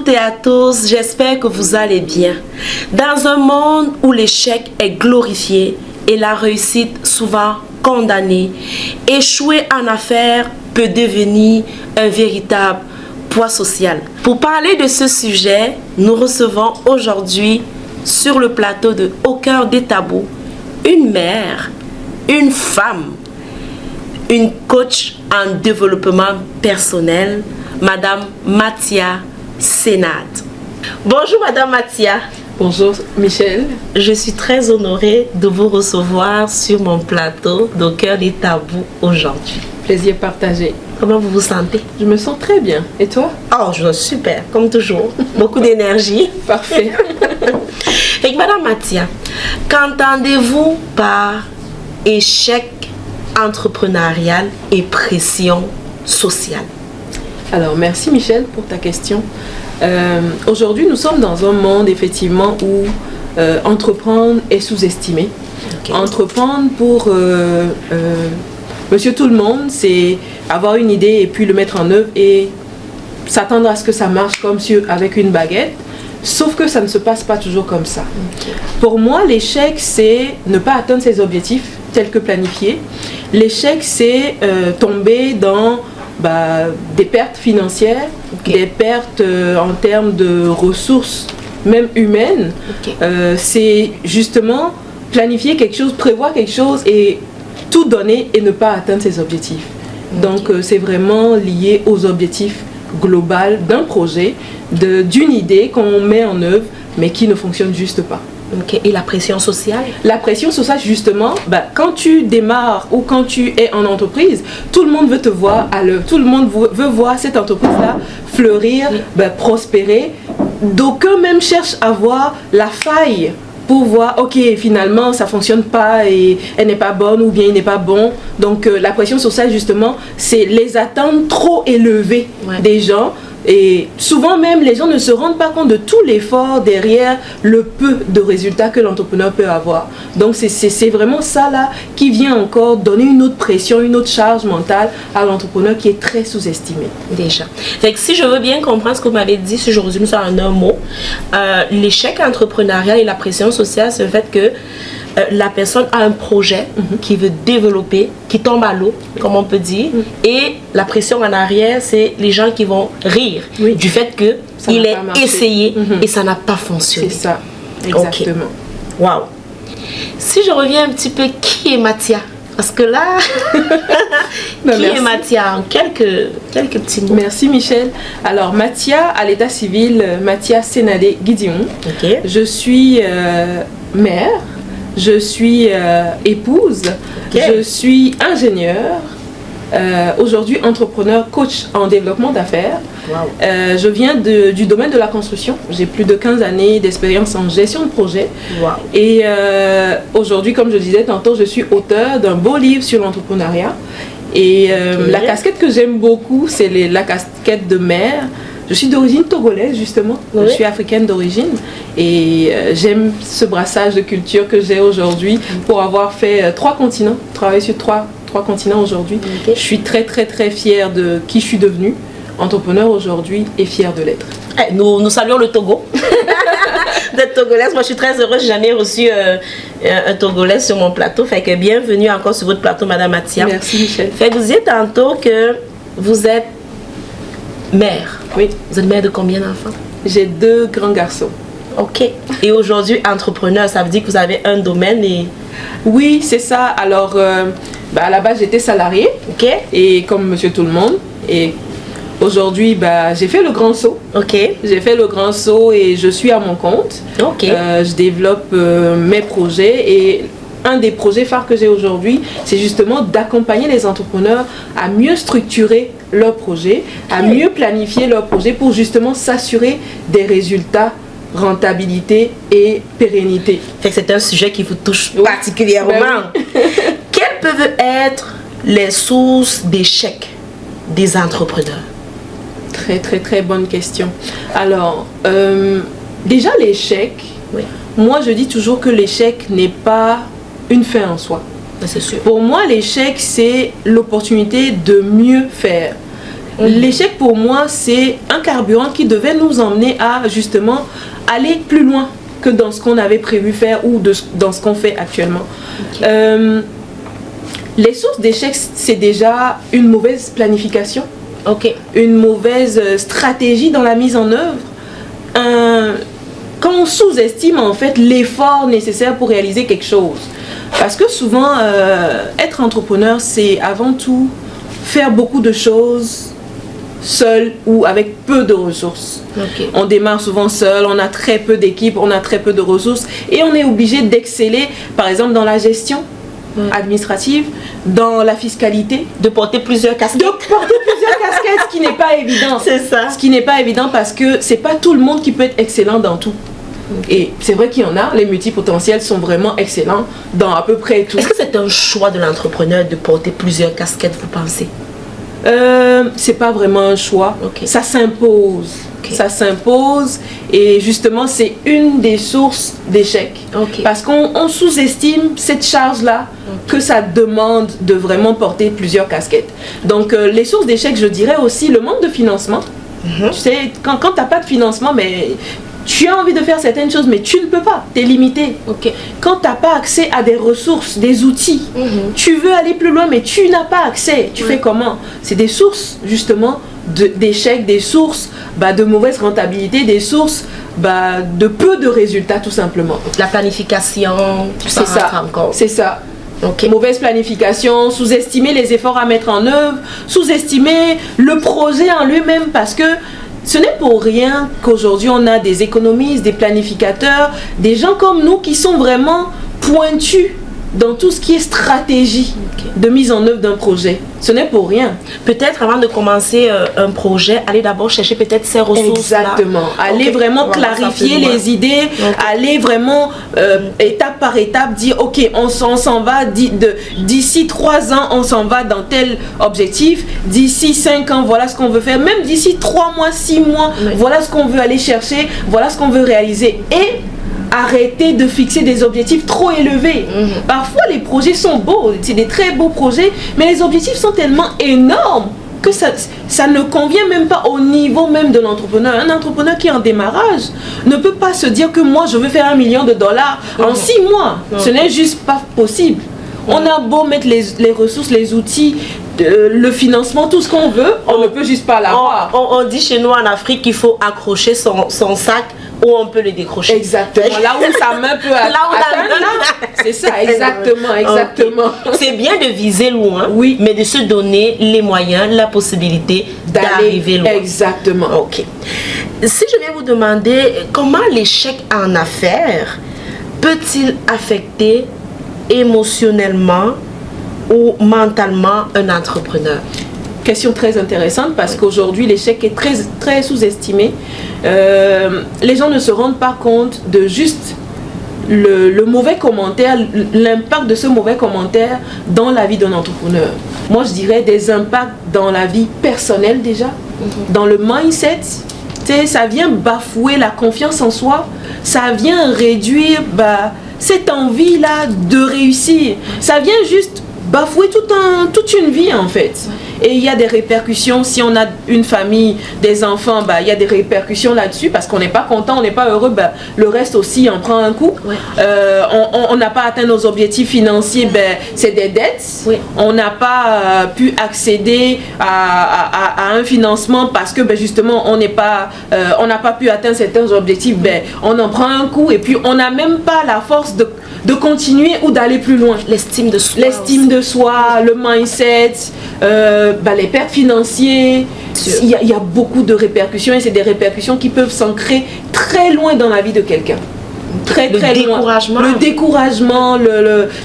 toutes et à tous, j'espère que vous allez bien. Dans un monde où l'échec est glorifié et la réussite souvent condamnée, échouer en affaires peut devenir un véritable poids social. Pour parler de ce sujet, nous recevons aujourd'hui sur le plateau de Au cœur des tabous une mère, une femme, une coach en développement personnel, Madame Mathia Senad. Bonjour Madame Mathia. Bonjour Michel. Je suis très honorée de vous recevoir sur mon plateau d'Au cœur des tabous aujourd'hui. Plaisir partagé. Comment vous vous sentez? Je me sens très bien. Et toi? Oh, je suis super, comme toujours. Beaucoup d'énergie. Parfait. Et Madame Mathia, qu'entendez-vous par échec entrepreneurial et pression sociale? Alors, merci Michel pour ta question. Aujourd'hui, nous sommes dans un monde effectivement où entreprendre est sous-estimé. Okay. Entreprendre pour monsieur tout le monde, c'est avoir une idée et puis le mettre en œuvre et s'attendre à ce que ça marche comme avec une baguette. Sauf que ça ne se passe pas toujours comme ça. Okay. Pour moi, l'échec, c'est ne pas atteindre ses objectifs tels que planifiés. L'échec, c'est tomber dans des pertes financières, okay, des pertes en termes de ressources, même humaines. Okay. C'est justement planifier quelque chose, prévoir quelque chose et tout donner et ne pas atteindre ses objectifs. Okay. Donc, c'est vraiment lié aux objectifs globaux d'un projet, d'une idée qu'on met en œuvre, mais qui ne fonctionne juste pas. Okay. Et la pression sociale? La pression sociale, justement, quand tu démarres ou quand tu es en entreprise, tout le monde veut te voir à l'œuvre. Tout le monde veut voir cette entreprise-là fleurir, prospérer. D'aucuns même cherchent à voir la faille pour voir, ok, finalement, ça ne fonctionne pas et elle n'est pas bonne ou bien il n'est pas bon. Donc, la pression sociale, justement, c'est les attentes trop élevées des gens. Et souvent même, les gens ne se rendent pas compte de tout l'effort derrière le peu de résultats que l'entrepreneur peut avoir. Donc, c'est vraiment ça là qui vient encore donner une autre pression, une autre charge mentale à l'entrepreneur qui est très sous-estimé. Déjà. Fait que si je veux bien comprendre ce que vous m'avez dit, si je résume ça en un mot, l'échec entrepreneurial et la pression sociale, c'est le fait que la personne a un projet qui veut développer, qui tombe à l'eau, comme on peut dire, et la pression en arrière, c'est les gens qui vont rire du fait qu'il ait essayé et ça n'a pas fonctionné. C'est ça, exactement. Okay. Wow. Si je reviens un petit peu, qui est Mathia? Parce que là, qui est Mathia? En quelques petits mots. Merci Michel. Alors Mathia, à l'état civil, Mathia Senad Gideon. Okay. Je suis mère. Je suis épouse, je suis ingénieure, aujourd'hui entrepreneur, coach en développement d'affaires. Wow. Je viens du domaine de la construction. J'ai plus de 15 années d'expérience en gestion de projet. Wow. Et aujourd'hui, comme je disais tantôt, je suis auteure d'un beau livre sur l'entrepreneuriat. Et la casquette que j'aime beaucoup, c'est la casquette de mère. Je suis d'origine togolaise justement, je suis africaine d'origine et j'aime ce brassage de culture que j'ai aujourd'hui pour avoir fait 3 continents, travaillé sur trois continents aujourd'hui. Okay. Je suis très très très fière de qui je suis devenue, entrepreneur aujourd'hui et fière de l'être. Nous saluons le Togo. D'être togolaise, moi je suis très heureuse, j'ai jamais reçu un Togolais sur mon plateau, fait que bienvenue encore sur votre plateau Madame Mathia. Merci Michel. Fait que vous disiez tantôt que vous êtes mère. Oui. Vous êtes mère de combien d'enfants? J'ai 2 grands garçons. Ok. Et aujourd'hui, entrepreneur, ça veut dire que vous avez un domaine et... Oui, c'est ça. Alors, à la base, j'étais salariée. Ok. Et comme monsieur tout le monde. Et aujourd'hui, j'ai fait le grand saut. Ok. J'ai fait le grand saut et je suis à mon compte. Ok. Je développe mes projets et... Un des projets phares que j'ai aujourd'hui, c'est justement d'accompagner les entrepreneurs à mieux structurer leurs projets, à mieux planifier leurs projets pour justement s'assurer des résultats, rentabilité et pérennité. C'est un sujet qui vous touche particulièrement. Oui. Quelles peuvent être les sources d'échec des entrepreneurs? Très très très bonne question. Alors, déjà l'échec, moi je dis toujours que l'échec n'est pas une fin en soi. C'est sûr. Pour moi, l'échec, c'est l'opportunité de mieux faire. L'échec pour moi, c'est un carburant qui devait nous emmener à justement aller plus loin que dans ce qu'on avait prévu faire ou dans ce qu'on fait actuellement. Les sources d'échecs, c'est déjà une mauvaise planification, une mauvaise stratégie dans la mise en œuvre. Quand on sous-estime en fait l'effort nécessaire pour réaliser quelque chose. Parce que souvent, être entrepreneur, c'est avant tout faire beaucoup de choses seul ou avec peu de ressources. On démarre souvent seul, on a très peu d'équipe, on a très peu de ressources et on est obligé d'exceller, par exemple, dans la gestion administrative, dans la fiscalité. De porter plusieurs casquettes. Ce qui n'est pas évident. C'est ça. Ce qui n'est pas évident parce que c'est pas tout le monde qui peut être excellent dans tout. Et c'est vrai qu'il y en a, les multipotentiels sont vraiment excellents dans à peu près tout. Est-ce que c'est un choix de l'entrepreneur de porter plusieurs casquettes, vous pensez? C'est pas vraiment un choix, ça s'impose. Ça s'impose et justement c'est une des sources d'échec. Parce qu'on sous-estime cette charge-là que ça demande de vraiment porter plusieurs casquettes. Donc les sources d'échec, je dirais aussi le manque de financement. Tu sais, quand tu n'as pas de financement, mais tu as envie de faire certaines choses, mais tu ne peux pas, tu es limité. Quand tu n'as pas accès à des ressources, des outils, tu veux aller plus loin, mais tu n'as pas accès. Tu fais comment? C'est des sources, justement, d'échecs, des sources de mauvaise rentabilité, des sources de peu de résultats, tout simplement. La planification, c'est ça. C'est ça. Mauvaise planification, sous-estimer les efforts à mettre en œuvre, sous-estimer le projet en lui-même, parce que ce n'est pour rien qu'aujourd'hui on a des économistes, des planificateurs, des gens comme nous qui sont vraiment pointus dans tout ce qui est stratégie de mise en œuvre d'un projet. Ce n'est pour rien. Peut-être avant de commencer un projet, aller d'abord chercher peut-être ces ressources. Exactement. Aller vraiment clarifier les idées, aller vraiment étape par étape dire ok, on s'en va d'ici 3 ans, on s'en va dans tel objectif, d'ici 5 ans, voilà ce qu'on veut faire, même d'ici 3 mois, 6 mois, voilà ce qu'on veut aller chercher, voilà ce qu'on veut réaliser. Et arrêter de fixer des objectifs trop élevés. Parfois les projets sont beaux, c'est des très beaux projets, mais les objectifs sont tellement énormes que ça ne convient même pas au niveau même de l'entrepreneur. Un entrepreneur qui est en démarrage ne peut pas se dire que moi je veux faire $1 million en 6 mois. Ce n'est juste pas possible. On a beau mettre les ressources, les outils, le financement, tout ce qu'on veut, on ne peut juste pas l'avoir. On dit chez nous en Afrique qu'il faut accrocher son sac où on peut le décrocher. Exactement. Là où sa main peut atteindre. C'est ça, exactement. C'est bien de viser loin, mais de se donner les moyens, la possibilité d'arriver loin. Exactement. Si je vais vous demander comment l'échec en affaires peut-il affecter émotionnellement ou mentalement un entrepreneur? Question très intéressante parce qu'aujourd'hui l'échec est très, très sous-estimé. Les gens ne se rendent pas compte de juste le mauvais commentaire, l'impact de ce mauvais commentaire dans la vie d'un entrepreneur. Moi je dirais des impacts dans la vie personnelle déjà, dans le mindset. Ça vient bafouer la confiance en soi, ça vient réduire cette envie-là de réussir. Ça vient juste bafouer toute une vie en fait. Et il y a des répercussions, si on a une famille, des enfants, il y a des répercussions là-dessus parce qu'on n'est pas content, on n'est pas heureux, le reste aussi en prend un coup. On n'a pas atteint nos objectifs financiers, c'est des dettes. On n'a pas pu accéder à un financement parce que justement on n'a pas pu atteindre certains objectifs, on en prend un coup et puis on n'a même pas la force de continuer ou d'aller plus loin. L'estime de soi. L'estime de soi, le mindset, les pertes financières. Il y a beaucoup de répercussions et c'est des répercussions qui peuvent s'ancrer très loin dans la vie de quelqu'un. Très loin. Le découragement,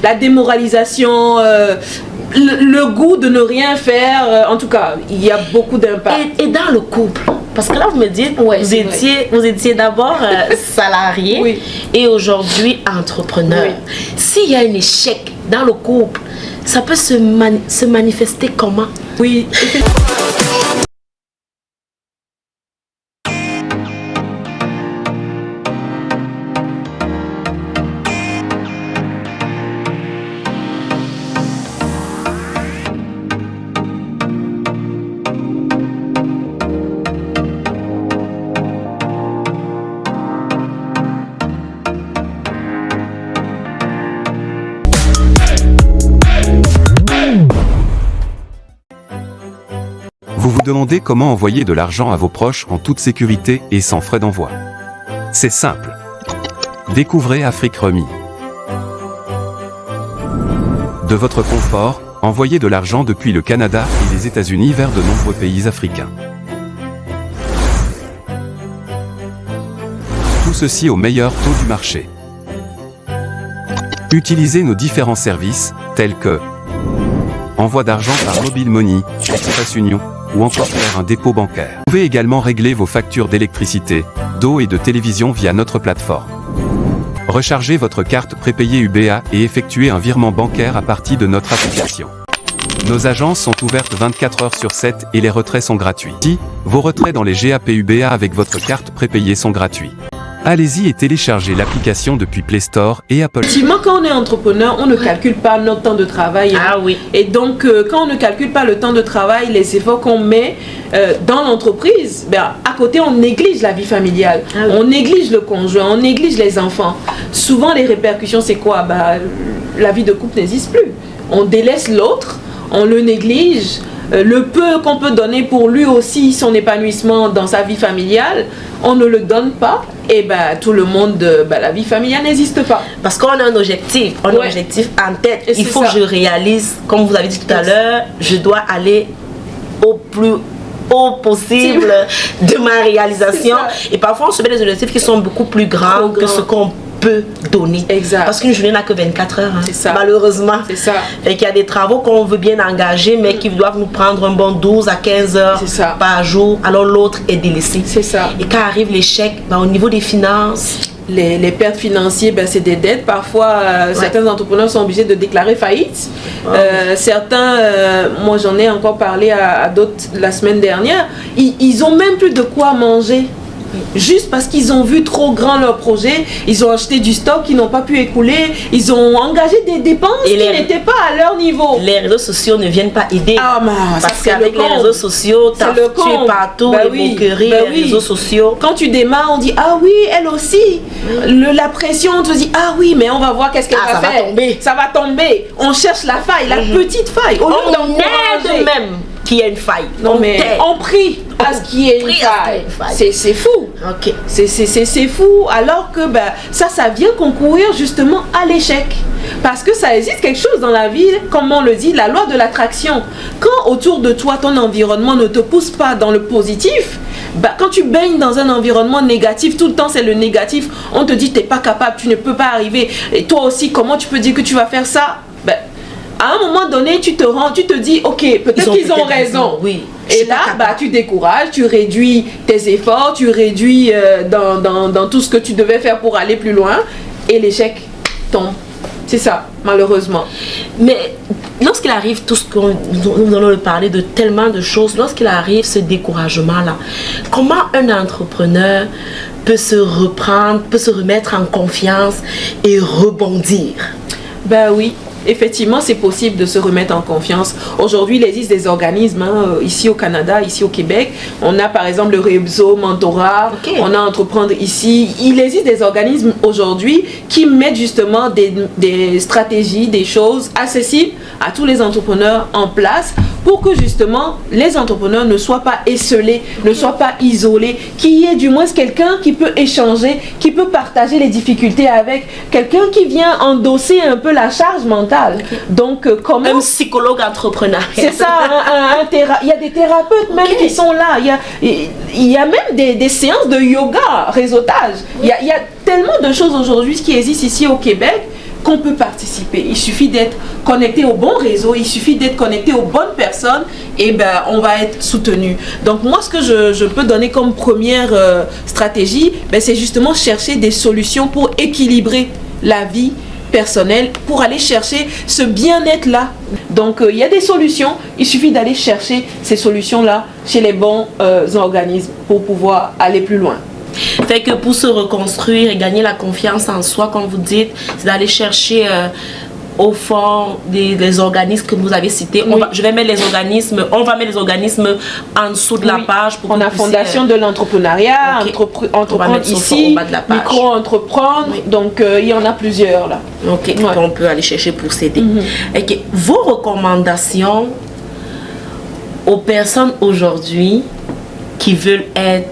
la démoralisation, le goût de ne rien faire. En tout cas, il y a beaucoup d'impact. Et dans le couple, parce que là vous me dites, vous étiez d'abord salarié et aujourd'hui entrepreneur. S'il y a un échec dans le couple, ça peut se manifester comment? demandez comment envoyer de l'argent à vos proches en toute sécurité et sans frais d'envoi. C'est simple. Découvrez Afrique Remi. De votre confort, envoyez de l'argent depuis le Canada et les États-Unis vers de nombreux pays africains. Tout ceci au meilleur taux du marché. Utilisez nos différents services, tels que envoi d'argent par Mobile Money, Express Union, ou encore faire un dépôt bancaire. Vous pouvez également régler vos factures d'électricité, d'eau et de télévision via notre plateforme. Rechargez votre carte prépayée UBA et effectuez un virement bancaire à partir de notre application. Nos agences sont ouvertes 24 heures sur 7 et les retraits sont gratuits. Si, vos retraits dans les GAP UBA avec votre carte prépayée sont gratuits. Allez-y et téléchargez l'application depuis Play Store et Apple. Effectivement, quand on est entrepreneur, on ne calcule pas notre temps de travail. Hein. Ah oui. Et donc, quand on ne calcule pas le temps de travail, les efforts qu'on met dans l'entreprise, ben, à côté, on néglige la vie familiale. Ah oui. On néglige le conjoint, on néglige les enfants. Souvent, les répercussions, c'est quoi? Ben, la vie de couple n'existe plus. On délaisse l'autre, on le néglige. Le peu qu'on peut donner pour lui aussi, son épanouissement dans sa vie familiale, on ne le donne pas. Et ben tout le monde, la vie familiale n'existe pas. Parce qu'on a un objectif, un objectif en tête. Et il faut que je réalise, comme vous avez dit tout à l'heure, je dois aller au plus haut possible de ma réalisation. Et parfois on se met des objectifs qui sont beaucoup plus grands que ce qu'on peut donner. Exact. Parce qu'une journée n'a que 24 heures. Hein. C'est ça. Malheureusement. C'est ça. Et qu'il y a des travaux qu'on veut bien engager, mais qui doivent nous prendre un bon 12 à 15 heures par jour. Alors l'autre est délaissé. C'est ça. Et quand arrive l'échec, au niveau des finances, les pertes financières, c'est des dettes. Parfois, certains entrepreneurs sont obligés de déclarer faillite. Certains, moi j'en ai encore parlé à d'autres la semaine dernière, ils ont même plus de quoi manger. Juste parce qu'ils ont vu trop grand leur projet, ils ont acheté du stock qu'ils n'ont pas pu écouler, ils ont engagé des dépenses qui n'étaient pas à leur niveau. Les réseaux sociaux ne viennent pas aider. Parce qu'avec les réseaux sociaux, tu es partout, les moqueries, les réseaux sociaux. Quand tu démarres, on dit ah oui, elle aussi. La pression, on te dit ah oui, mais on va voir qu'est-ce qu'elle va faire. Ça va tomber. On cherche la faille, la petite faille. Au lieu d'encourager même qu'il y a une faille. Non, mais on prie à ce qu'il y ait une faille. C'est fou. Okay. C'est fou. Alors que ça vient concourir justement à l'échec. Parce que ça existe quelque chose dans la vie, comme on le dit, la loi de l'attraction. Quand autour de toi, ton environnement ne te pousse pas dans le positif, quand tu baignes dans un environnement négatif, tout le temps c'est le négatif, on te dit tu n'es pas capable, tu ne peux pas arriver. Et toi aussi, comment tu peux dire que tu vas faire ça? À un moment donné, tu te dis, ok, peut-être qu'ils ont raison. Oui. Et là, tu décourages, tu réduis tes efforts, tu réduis dans tout ce que tu devais faire pour aller plus loin, et l'échec tombe. C'est ça, malheureusement. Mais lorsqu'il arrive tout ce qu'on nous allons parler de tellement de choses, lorsqu'il arrive ce découragement-là, comment un entrepreneur peut se reprendre, peut se remettre en confiance et rebondir? Oui. Effectivement, c'est possible de se remettre en confiance. Aujourd'hui, il existe des organismes ici au Canada, ici au Québec. On a par exemple le réseau Mentorat, on a Entreprendre ici. Il existe des organismes aujourd'hui qui mettent justement des stratégies, des choses accessibles à tous les entrepreneurs en place pour que justement les entrepreneurs ne soient pas esselés, ne soient pas isolés, qu'il y ait du moins quelqu'un qui peut échanger, qui peut partager les difficultés avec, quelqu'un qui vient endosser un peu la charge mentale. Donc, comment... Un psychologue entrepreneur. C'est ça, il y a des thérapeutes même qui sont là, il y a même des séances de yoga, réseautage. Il y a tellement de choses aujourd'hui qui existent ici au Québec qu'on peut participer. Il suffit d'être connecté au bon réseau, il suffit d'être connecté aux bonnes personnes et on va être soutenu. Donc moi, ce que je peux donner comme première stratégie, c'est justement chercher des solutions pour équilibrer la vie personnelle, pour aller chercher ce bien-être là. Donc il y a des solutions, il suffit d'aller chercher ces solutions là chez les bons organismes pour pouvoir aller plus loin. Fait que pour se reconstruire et gagner la confiance en soi, comme vous dites, c'est d'aller chercher au fond des organismes que vous avez cités. Oui. Je vais mettre les organismes, on va mettre les organismes en dessous de la page. Pour on a Fondation de l'entrepreneuriat, Entreprendre ici, Micro-entreprendre, donc il y en a plusieurs là. Ok, on peut aller chercher pour s'aider. Vos recommandations aux personnes aujourd'hui qui veulent être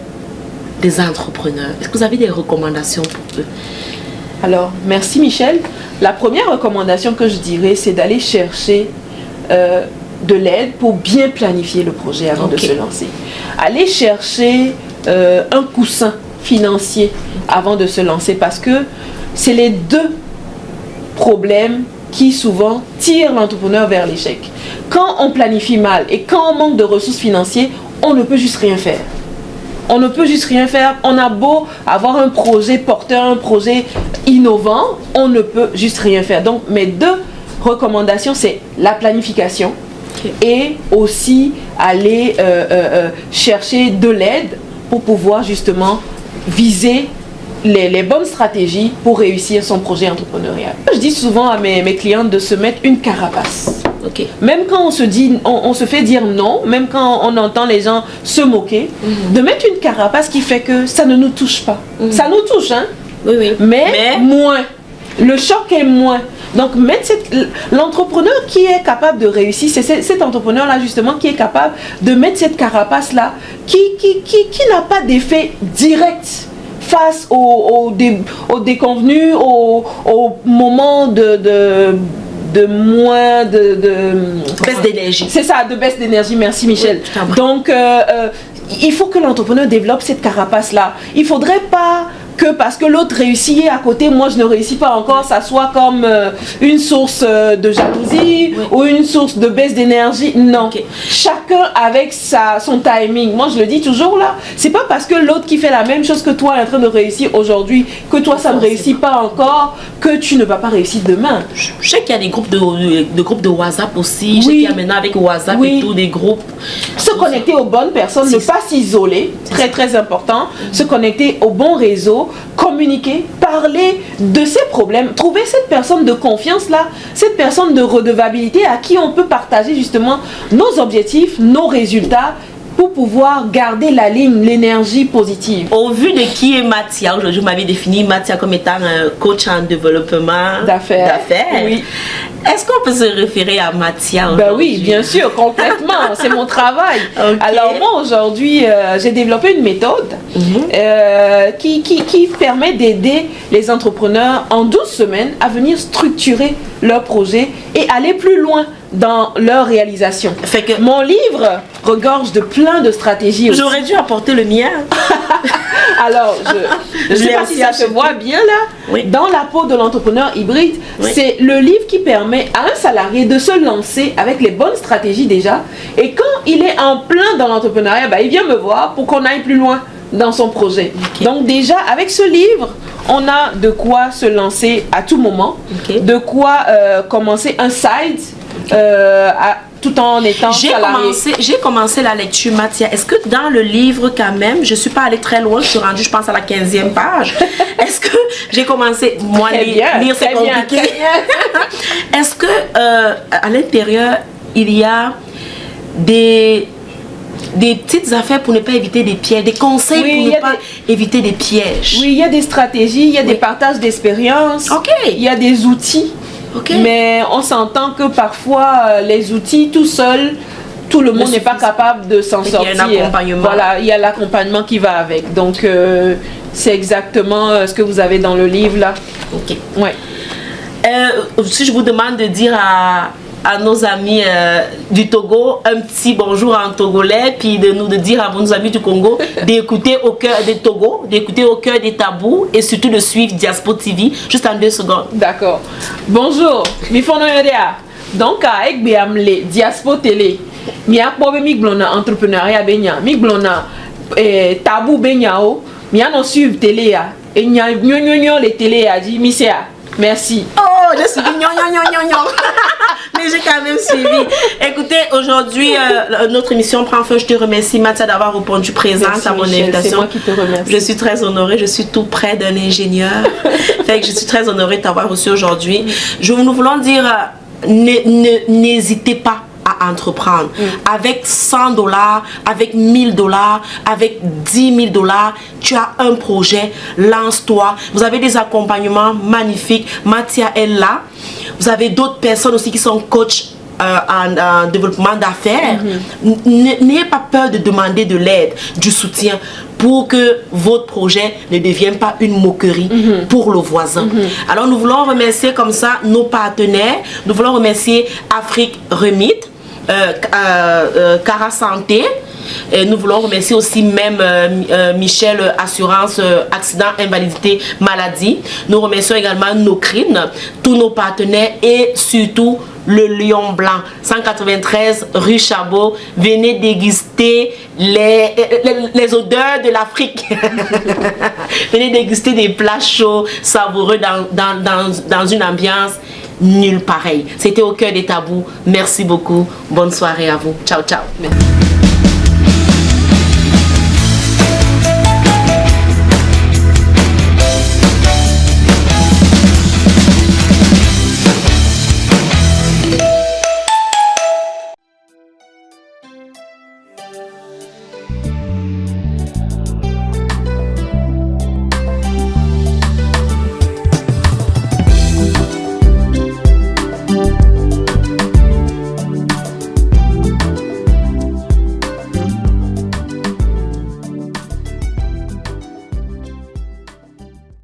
des entrepreneurs? Est-ce que vous avez des recommandations pour eux? Alors, merci Michel. La première recommandation que je dirais, c'est d'aller chercher de l'aide pour bien planifier le projet avant de se lancer. Aller chercher un coussin financier avant de se lancer, parce que c'est les deux problèmes qui souvent tirent l'entrepreneur vers l'échec. Quand on planifie mal et quand on manque de ressources financières, on ne peut juste rien faire. On ne peut juste rien faire. On a beau avoir un projet porteur, un projet innovant, on ne peut juste rien faire. Donc mes deux recommandations, c'est la planification et aussi aller chercher de l'aide pour pouvoir justement viser les bonnes stratégies pour réussir son projet entrepreneurial. Je dis souvent à mes clientes de se mettre une carapace. Même quand on se dit, on se fait dire non, même quand on entend les gens se moquer, de mettre une carapace qui fait que ça ne nous touche pas. Ça nous touche, hein? Mais moins. Le choc est moins. Donc, l'entrepreneur qui est capable de réussir, c'est cet entrepreneur-là justement qui est capable de mettre cette carapace-là qui n'a pas d'effet direct face aux déconvenus, au moment de moins de baisse d'énergie. C'est ça, de baisse d'énergie. Merci Michel. Oui, donc, il faut que l'entrepreneur développe cette carapace-là. Il ne faudrait pas que parce que l'autre réussit à côté, moi je ne réussis pas encore, ça soit comme une source de jalousie ou une source de baisse d'énergie. Non. Chacun avec son timing. Moi je le dis toujours là, c'est pas parce que l'autre qui fait la même chose que toi est en train de réussir aujourd'hui, que toi ça ne réussit pas encore, que tu ne vas pas réussir demain. Je sais qu'il y a des groupes de WhatsApp aussi. Je sais qu'il y a maintenant avec WhatsApp et tout, des groupes. Se connecter aux bonnes personnes, ne pas s'isoler, très très important. Se connecter aux bons réseaux, communiquer, parler de ses problèmes, trouver cette personne de confiance là, cette personne de redevabilité à qui on peut partager justement nos objectifs, nos résultats, pour pouvoir garder la ligne, l'énergie positive. Au vu de qui est Mathia, aujourd'hui vous m'avez défini Mathia comme étant un coach en développement d'affaires. Oui. Est-ce qu'on peut se référer à Mathia aujourd'hui? Ben oui, bien sûr, complètement. C'est mon travail. Alors moi aujourd'hui, j'ai développé une méthode qui permet d'aider les entrepreneurs en 12 semaines à venir structurer leur projet et aller plus loin dans leur réalisation. Mon livre regorge de plein de stratégies aussi. J'aurais dû apporter le mien. Alors, je ne sais pas si ça se voit bien là. Dans la peau de l'entrepreneur hybride, c'est le livre qui permet à un salarié de se lancer avec les bonnes stratégies déjà. Et quand il est en plein dans l'entrepreneuriat, il vient me voir pour qu'on aille plus loin dans son projet. Donc déjà, avec ce livre, on a de quoi se lancer à tout moment, de quoi commencer un side tout en étant salarié. J'ai commencé la lecture, Mathia. Est-ce que dans le livre, quand même, je ne suis pas allée très loin, je suis rendue, je pense, à la 15e page. Est-ce que j'ai commencé, moi, lire c'est compliqué. Est-ce que à l'intérieur, il y a des petites affaires pour ne pas éviter des pièges, des conseils pour ne pas éviter des pièges? Oui, il y a des stratégies, il y a des partages d'expériences, il y a des outils. Mais on s'entend que parfois les outils tout seul, tout le monde n'est pas capable de s'en sortir. Il y a un accompagnement. Voilà, il y a l'accompagnement qui va avec. Donc c'est exactement ce que vous avez dans le livre là. Si je vous demande de dire à nos amis du Togo un petit bonjour en togolais, puis de dire à nos amis du Congo d'écouter au cœur des Togo, d'écouter au cœur des tabous et surtout de suivre Diaspo TV juste en 2 secondes. D'accord. Bonjour, mi fonoyorea. Donc avec biamle Diaspo Télé, mi akpobe mi glona entrepreneuriat benya, mi glona tabou benyao, mi ano suivre télé ya, et nya nyonyonyo les télé a dit mi merci. Oh, je suis dit mais j'ai quand même suivi. Écoutez, aujourd'hui, notre émission prend fin. Je te remercie, Mathia, d'avoir répondu présente à mon invitation. C'est moi qui te remercie. Je suis très honorée. Je suis tout près d'un ingénieur. Fait que je suis très honorée de t'avoir reçu aujourd'hui. Nous voulons dire, n'hésitez pas à entreprendre. Avec $100, avec $1000, avec $10 000, tu as un projet, lance-toi. Vous avez des accompagnements magnifiques. Mathia est là. Vous avez d'autres personnes aussi qui sont coachs en développement d'affaires, n'ayez pas peur de demander de l'aide, du soutien pour que votre projet ne devienne pas une moquerie pour le voisin. Alors nous voulons remercier comme ça nos partenaires. Nous voulons remercier Afrique Remit, Cara Santé. Et nous voulons remercier aussi même Michel Assurance Accident, Invalidité, Maladie. Nous remercions également Nocrine, tous nos partenaires et surtout le Lion Blanc, 193 rue Chabot. Venez déguster les odeurs de l'Afrique. Venez déguster des plats chauds, savoureux dans une ambiance nulle pareille. C'était Au Cœur des Tabous. Merci beaucoup. Bonne soirée à vous. Ciao, ciao. Merci.